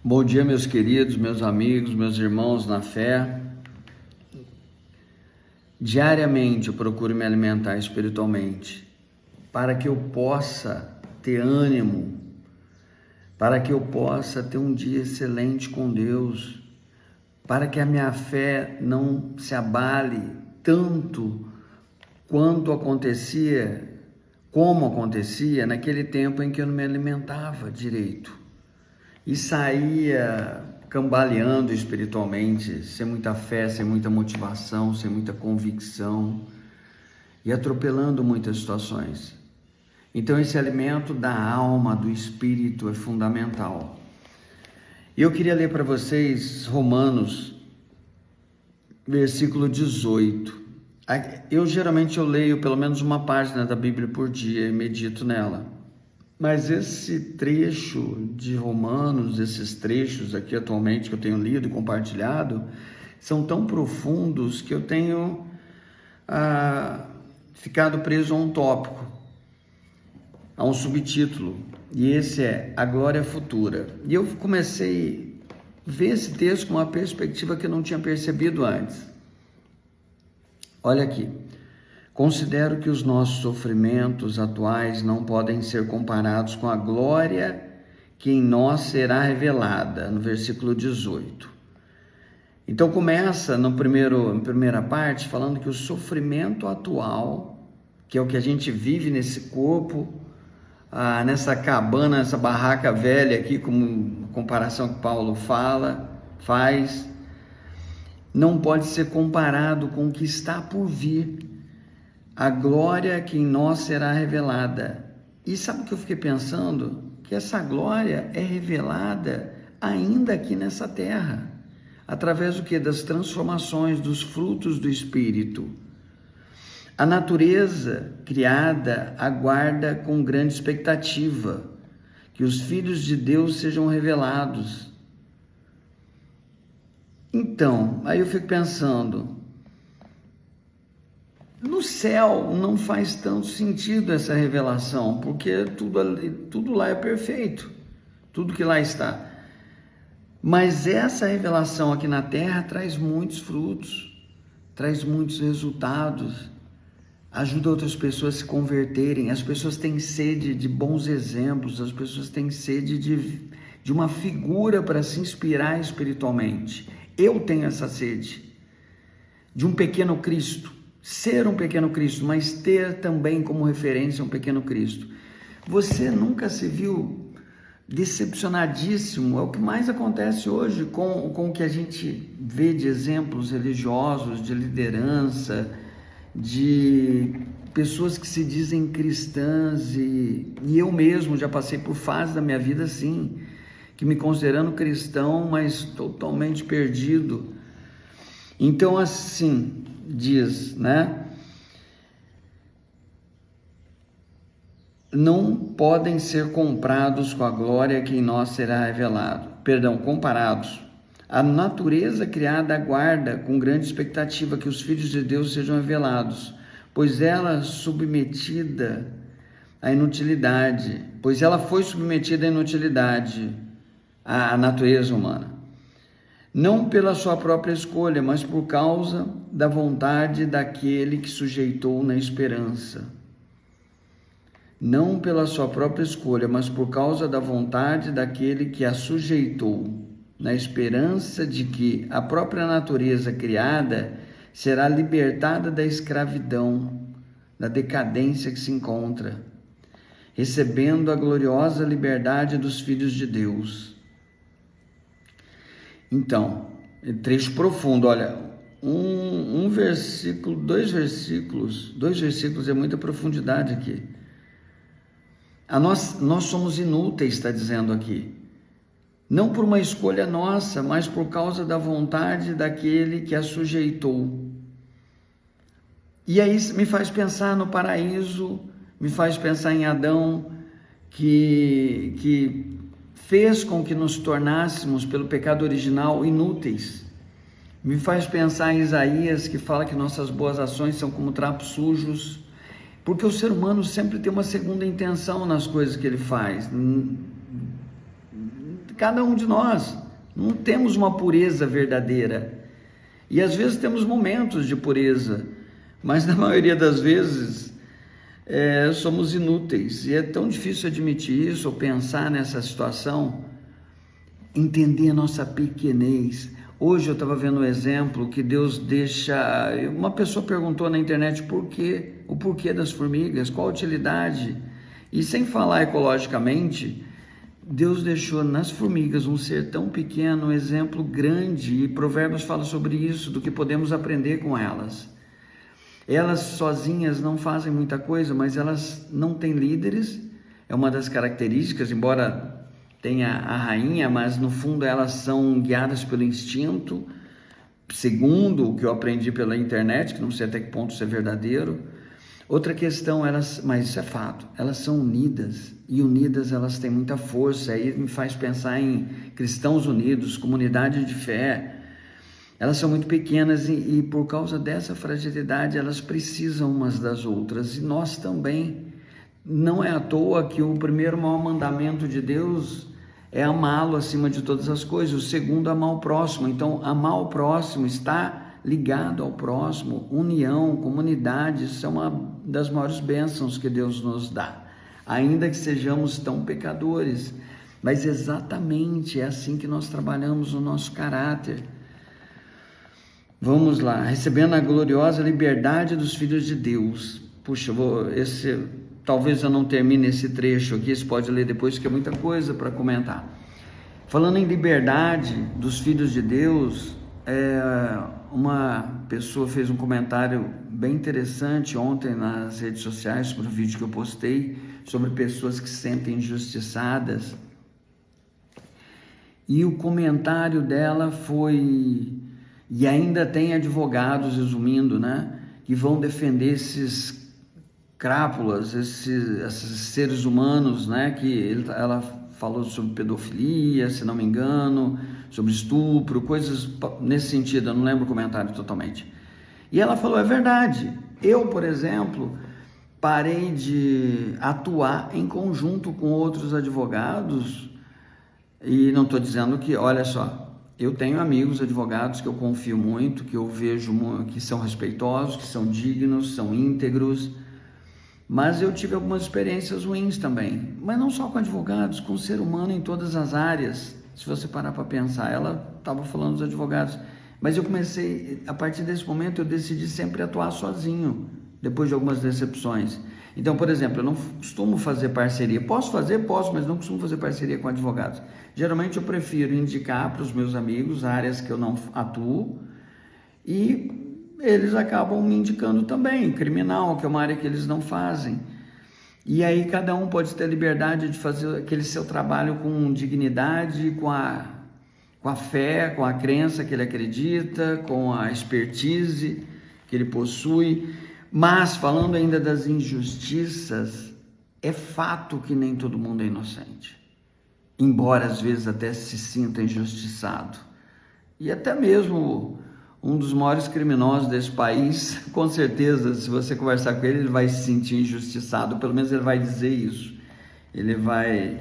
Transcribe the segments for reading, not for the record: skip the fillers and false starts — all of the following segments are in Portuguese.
Bom dia, meus queridos, meus amigos, meus irmãos na fé. Diariamente eu procuro me alimentar espiritualmente para que eu possa ter ânimo, para que eu possa ter um dia excelente com Deus, para que a minha fé não se abale tanto como acontecia naquele tempo em que eu não me alimentava direito e saía cambaleando espiritualmente, sem muita fé, sem muita motivação, sem muita convicção e atropelando muitas situações. Então esse alimento da alma, do espírito é fundamental. E eu queria ler para vocês Romanos, versículo 18. Geralmente eu leio pelo menos uma página da Bíblia por dia e medito nela. Mas esse trecho de Romanos, esses trechos aqui atualmente que eu tenho lido e compartilhado, são tão profundos que eu tenho ficado preso a um tópico, a um subtítulo, e esse é a glória futura. E eu comecei a ver esse texto com uma perspectiva que eu não tinha percebido antes. Olha aqui. Considero que os nossos sofrimentos atuais não podem ser comparados com a glória que em nós será revelada, no versículo 18. Então começa na primeira parte falando que o sofrimento atual, que é o que a gente vive nesse corpo, nessa cabana, nessa barraca velha aqui, como comparação que Paulo faz, não pode ser comparado com o que está por vir. A glória que em nós será revelada. E sabe o que eu fiquei pensando? Que essa glória é revelada ainda aqui nessa terra. Através do quê? Das transformações, dos frutos do Espírito. A natureza criada aguarda com grande expectativa que os filhos de Deus sejam revelados. Então, aí eu fico pensando, no céu não faz tanto sentido essa revelação, porque tudo lá é perfeito, tudo que lá está. Mas essa revelação aqui na terra traz muitos frutos, traz muitos resultados, ajuda outras pessoas a se converterem. As pessoas têm sede de bons exemplos, as pessoas têm sede de uma figura para se inspirar espiritualmente. Eu tenho essa sede de um pequeno Cristo. Ser um pequeno Cristo, mas ter também como referência um pequeno Cristo. Você nunca se viu decepcionadíssimo? É o que mais acontece hoje com o que a gente vê de exemplos religiosos, de liderança, de pessoas que se dizem cristãs, e eu mesmo já passei por fases da minha vida assim, que me considerando cristão, mas totalmente perdido. Então assim, diz, né? Não podem ser comparados com a glória que em nós será revelado. Comparados. A natureza criada aguarda com grande expectativa que os filhos de Deus sejam revelados, pois ela foi submetida à inutilidade, à natureza humana. Não pela sua própria escolha, mas por causa da vontade daquele que sujeitou na esperança. Não pela sua própria escolha, mas por causa da vontade daquele que a sujeitou, na esperança de que a própria natureza criada será libertada da escravidão, da decadência que se encontra, recebendo a gloriosa liberdade dos filhos de Deus. Então, trecho profundo, olha, dois versículos é muita profundidade aqui. Nós somos inúteis, está dizendo aqui, não por uma escolha nossa, mas por causa da vontade daquele que a sujeitou. E aí me faz pensar no paraíso, me faz pensar em Adão, que fez com que nos tornássemos, pelo pecado original, inúteis. Me faz pensar em Isaías, que fala que nossas boas ações são como trapos sujos, porque o ser humano sempre tem uma segunda intenção nas coisas que ele faz. cada um de nós. Não temos uma pureza verdadeira. E às vezes temos momentos de pureza, mas na maioria das vezes somos inúteis. E é tão difícil admitir isso ou pensar nessa situação, entender a nossa pequenez. Hoje eu estava vendo um exemplo que Deus deixa... Uma pessoa perguntou na internet o porquê das formigas, qual a utilidade. E sem falar ecologicamente, Deus deixou nas formigas um ser tão pequeno, um exemplo grande, e Provérbios fala sobre isso, do que podemos aprender com elas. Elas sozinhas não fazem muita coisa, mas elas não têm líderes, é uma das características, embora tenha a rainha, mas no fundo elas são guiadas pelo instinto, segundo o que eu aprendi pela internet, que não sei até que ponto isso é verdadeiro. Outra questão, mas isso é fato, elas são unidas, e unidas elas têm muita força. Aí me faz pensar em cristãos unidos, comunidade de fé. Elas são muito pequenas e por causa dessa fragilidade elas precisam umas das outras, e nós também. Não é à toa que o primeiro maior mandamento de Deus é amá-lo acima de todas as coisas, o segundo, amar o próximo. Então, amar o próximo está ligado ao próximo, união, comunidade, isso é uma das maiores bênçãos que Deus nos dá, ainda que sejamos tão pecadores, mas exatamente é assim que nós trabalhamos o nosso caráter. Vamos lá, recebendo a gloriosa liberdade dos filhos de Deus. Puxa, talvez eu não termine esse trecho aqui, você pode ler depois, que é muita coisa para comentar. Falando em liberdade dos filhos de Deus, uma pessoa fez um comentário bem interessante ontem nas redes sociais sobre o vídeo que eu postei, sobre pessoas que se sentem injustiçadas. E o comentário dela foi... E ainda tem advogados, resumindo, né, que vão defender esses crápulas, esses seres humanos, né, que ela falou sobre pedofilia, se não me engano, sobre estupro, coisas nesse sentido, eu não lembro o comentário totalmente. E ela falou, é verdade, eu, por exemplo, parei de atuar em conjunto com outros advogados, e não estou dizendo que, olha só, eu tenho amigos advogados que eu confio muito, que eu vejo que são respeitosos, que são dignos, são íntegros, mas eu tive algumas experiências ruins também, mas não só com advogados, com o ser humano em todas as áreas. Se você parar para pensar, ela estava falando dos advogados, mas eu comecei, a partir desse momento eu decidi sempre atuar sozinho, depois de algumas decepções. Então, por exemplo, eu não costumo fazer parceria, posso, mas não costumo fazer parceria com advogados. Geralmente eu prefiro indicar para os meus amigos áreas que eu não atuo, e eles acabam me indicando também, criminal, que é uma área que eles não fazem. E aí cada um pode ter a liberdade de fazer aquele seu trabalho com dignidade, com a fé, com a crença que ele acredita, com a expertise que ele possui. Mas, falando ainda das injustiças, é fato que nem todo mundo é inocente, embora às vezes até se sinta injustiçado. E até mesmo um dos maiores criminosos desse país, com certeza, se você conversar com ele, ele vai se sentir injustiçado, pelo menos ele vai dizer isso, ele vai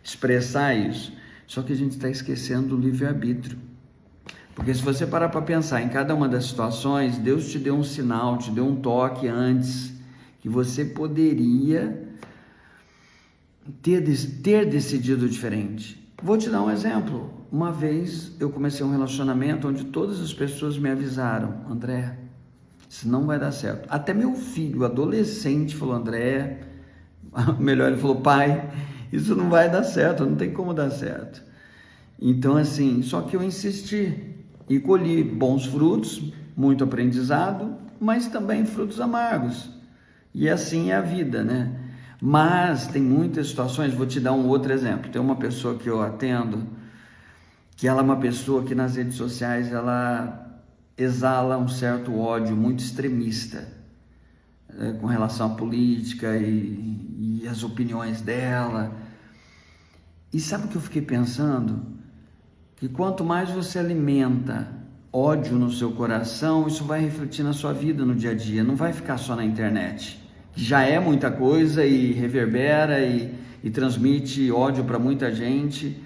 expressar isso. Só que a gente está esquecendo do livre-arbítrio. Porque se você parar para pensar em cada uma das situações, Deus te deu um sinal, te deu um toque antes, que você poderia ter decidido diferente. Vou te dar um exemplo. Uma vez eu comecei um relacionamento onde todas as pessoas me avisaram, André, isso não vai dar certo. Até meu filho, adolescente, falou, André, melhor, ele falou, pai, isso não vai dar certo, não tem como dar certo. Então assim, só que eu insisti e colhi bons frutos, muito aprendizado, mas também frutos amargos. E assim é a vida, né? Mas tem muitas situações, vou te dar um outro exemplo. Tem uma pessoa que eu atendo, que ela é uma pessoa que nas redes sociais ela exala um certo ódio muito extremista, com relação à política e as opiniões dela. E sabe o que eu fiquei pensando? Que quanto mais você alimenta ódio no seu coração, isso vai refletir na sua vida no dia a dia, não vai ficar só na internet, que já é muita coisa e reverbera e transmite ódio para muita gente,